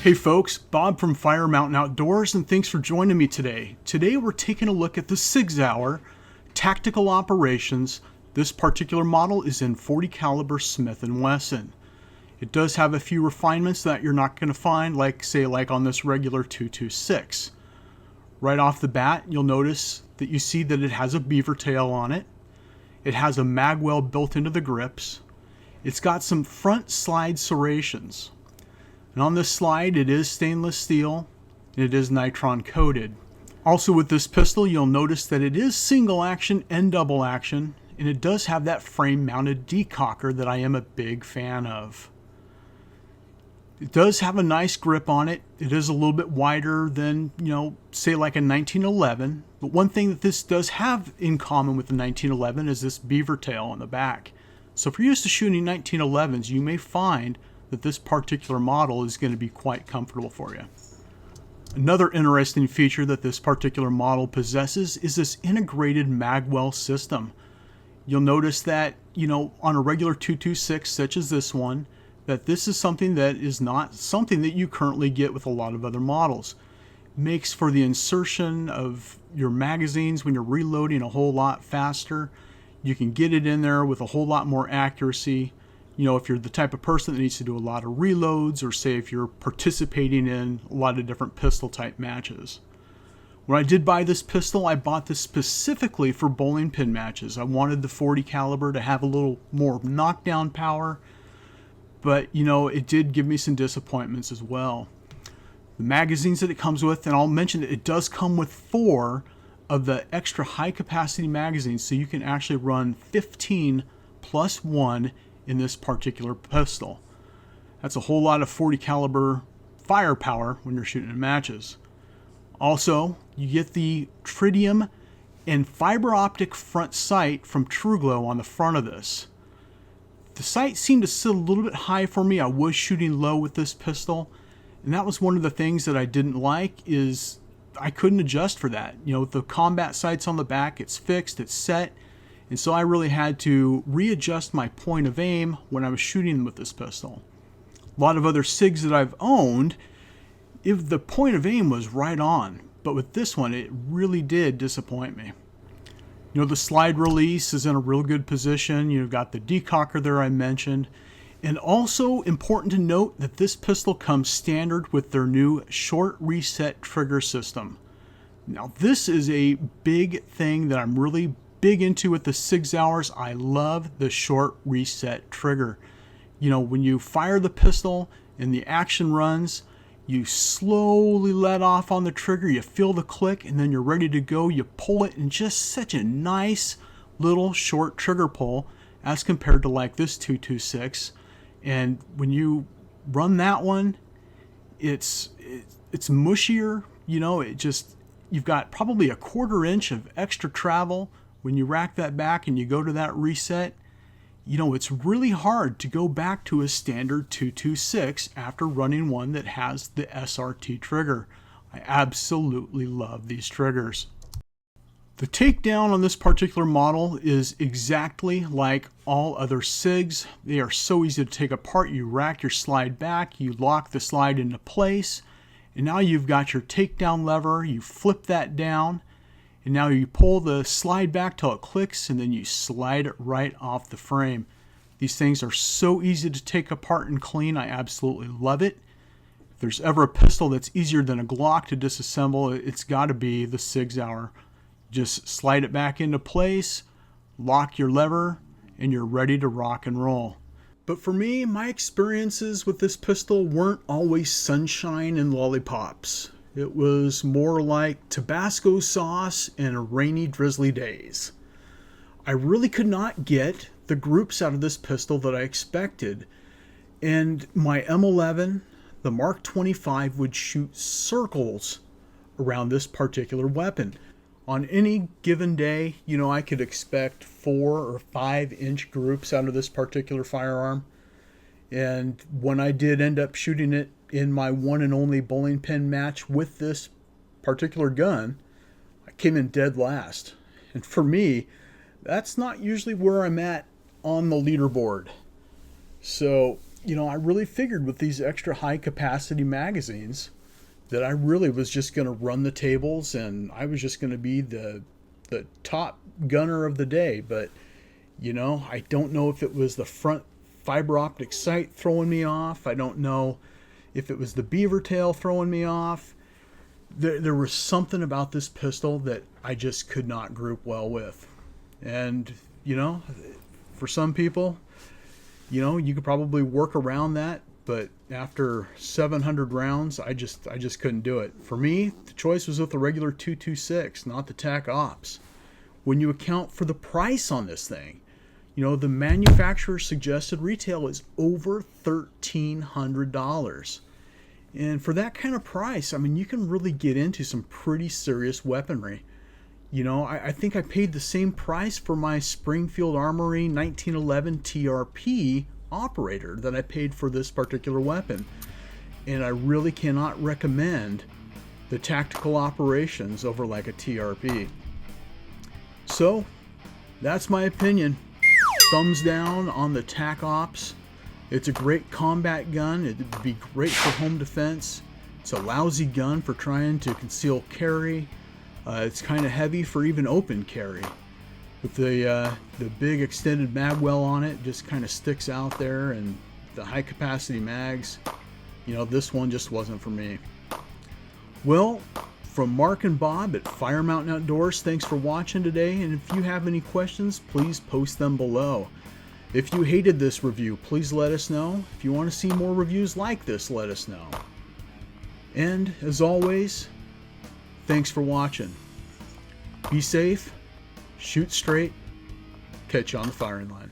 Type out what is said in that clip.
Hey folks, Bob from Fire Mountain Outdoors, and thanks for joining me today. Today we're taking a look at the SIG SAUER Tactical Operations. This particular model is in .40 caliber Smith & Wesson. It does have a few refinements that you're not going to find, like on this regular 226. Right off the bat, you'll notice that you see that it has a beaver tail on it. It has a Magwell built into the grips. It's got some front slide serrations. And on this slide, it is stainless steel, and it is Nitron coated. Also with this pistol, you'll notice that it is single action and double action, and it does have that frame mounted decocker that I am a big fan of. It does have a nice grip on it. It is a little bit wider than, say like a 1911. But one thing that this does have in common with the 1911 is this beaver tail on the back. So if you're used to shooting 1911s, you may find that this particular model is going to be quite comfortable for you. Another interesting feature that this particular model possesses is this integrated Magwell system. You'll notice that, on a regular 226 such as this one, that this is something that is not something that you currently get with a lot of other models. It makes for the insertion of your magazines when you're reloading a whole lot faster. You can get it in there with a whole lot more accuracy. If you're the type of person that needs to do a lot of reloads, or say if you're participating in a lot of different pistol type matches. When I did buy this pistol, I bought this specifically for bowling pin matches. I wanted the .40 caliber to have a little more knockdown power, but it did give me some disappointments as well. The magazines that it comes with, and I'll mention that it does come with 4 of the extra high capacity magazines, so you can actually run 15 plus 1 in this particular pistol. That's a whole lot of .40 caliber firepower when you're shooting in matches. Also, you get the tritium and fiber optic front sight from TRUGLO on the front of this. The sight seemed to sit a little bit high for me. I was shooting low with this pistol, and that was one of the things that I didn't like, is I couldn't adjust for that. The combat sights on the back, it's fixed, it's set. And so I really had to readjust my point of aim when I was shooting with this pistol. A lot of other SIGs that I've owned, if the point of aim was right on, but with this one, it really did disappoint me. The slide release is in a real good position. You've got the decocker there I mentioned. And also important to note that this pistol comes standard with their new short reset trigger system. Now this is a big thing that I'm really big into with the SIG SAUERs. I love the short reset trigger. When you fire the pistol and the action runs, you slowly let off on the trigger, you feel the click, and then you're ready to go. You pull it in just such a nice little short trigger pull as compared to like this 226. And when you run that one, it's mushier. You've got probably a 1/4 inch of extra travel. When you rack that back and you go to that reset, it's really hard to go back to a standard 226 after running one that has the SRT trigger. I absolutely love these triggers. The takedown on this particular model is exactly like all other SIGs. They are so easy to take apart. You rack your slide back, you lock the slide into place, and now you've got your takedown lever. You flip that down, and now you pull the slide back till it clicks, and then you slide it right off the frame. These things are so easy to take apart and clean. I absolutely love it. If there's ever a pistol that's easier than a Glock to disassemble, it's got to be the SIG SAUER. Just slide it back into place, lock your lever, and you're ready to rock and roll. But for me, my experiences with this pistol weren't always sunshine and lollipops. It was more like Tabasco sauce and rainy, drizzly days. I really could not get the groups out of this pistol that I expected. And my M11, the Mark 25, would shoot circles around this particular weapon. On any given day, I could expect 4 or 5 inch groups out of this particular firearm. And when I did end up shooting it in my one and only bowling pin match with this particular gun, I came in dead last. And for me, that's not usually where I'm at on the leaderboard. So I really figured with these extra high capacity magazines that I really was just going to run the tables and I was just going to be the top gunner of the day. But, I don't know if it was the front fiber optic sight throwing me off. I don't know if it was the beavertail throwing me off. There was something about this pistol that I just could not group well with. And, for some people, you could probably work around that, but after 700 rounds, I just couldn't do it. For me, the choice was with the regular 226, not the TacOps. When you account for the price on this thing, the manufacturer suggested retail is over $1,300. And for that kind of price, you can really get into some pretty serious weaponry. I think I paid the same price for my Springfield Armory 1911 TRP operator that I paid for this particular weapon. And I really cannot recommend the tactical operations over like a TRP. So, that's my opinion. Thumbs down on the TacOps. It's a great combat gun. It'd be great for home defense. It's a lousy gun for trying to conceal carry. It's kind of heavy for even open carry. With the big extended Magwell on it, just kind of sticks out there, and the high capacity mags, this one just wasn't for me. Well, from Mark and Bob at Fire Mountain Outdoors, thanks for watching today, and if you have any questions, please post them below. If you hated this review, please let us know. If you want to see more reviews like this, let us know. And, as always, thanks for watching. Be safe, shoot straight, catch you on the firing line.